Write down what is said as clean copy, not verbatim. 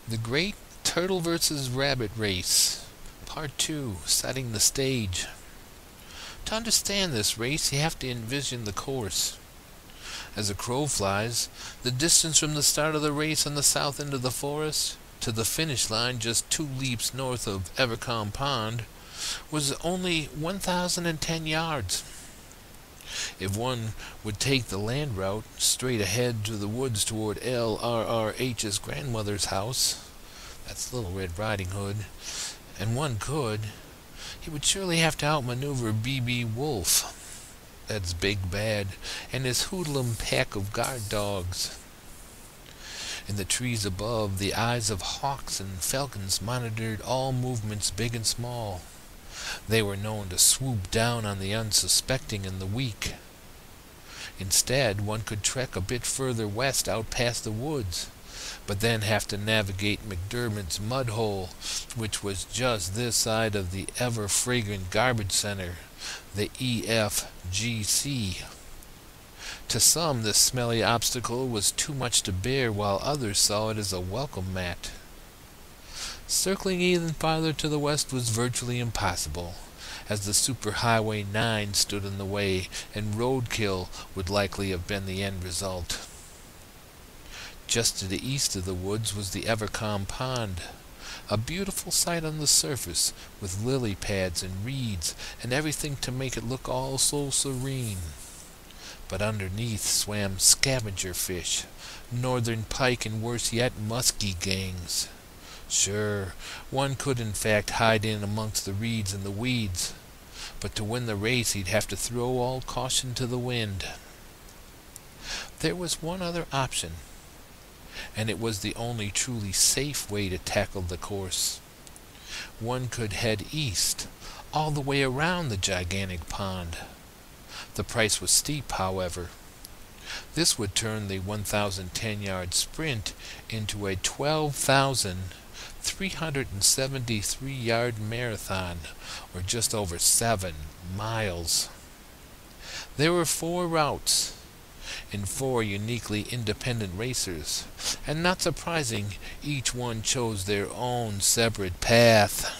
The Great Turtle vs. Rabbit Race, Part 2, Setting the Stage. To understand this race, you have to envision the course. As a crow flies, the distance from the start of the race on the south end of the forest to the finish line just 2 leaps north of Evercombe Pond was only 1,010 yards. If one would take the land route straight ahead to the woods toward LRRH's grandmother's house, that's Little Red Riding Hood, and one could, he would surely have to outmaneuver B.B. Wolf, that's Big Bad, and his hoodlum pack of guard dogs. In the trees above, the eyes of hawks and falcons monitored all movements big and small. They were known to swoop down on the unsuspecting and the weak. Instead, one could trek a bit further west out past the woods, but then have to navigate McDermott's mud hole, which was just this side of the ever-fragrant garbage center, the EFGC. To some, this smelly obstacle was too much to bear, while others saw it as a welcome mat. Circling even farther to the west was virtually impossible, as the Superhighway 9 stood in the way, and roadkill would likely have been the end result. Just to the east of the woods was the Evercombe Pond, a beautiful sight on the surface, with lily pads and reeds and everything to make it look all so serene. But underneath swam scavenger fish, northern pike, and worse yet, muskie gangs. Sure, one could in fact hide in amongst the reeds and the weeds, but to win the race he'd have to throw all caution to the wind. There was one other option, and it was the only truly safe way to tackle the course. One could head east, all the way around the gigantic pond. The price was steep, however. This would turn the 1,010-yard sprint into a 12,373-yard marathon, or just over 7 miles. There were 4 routes, and 4 uniquely independent racers, and not surprising, each one chose their own separate path.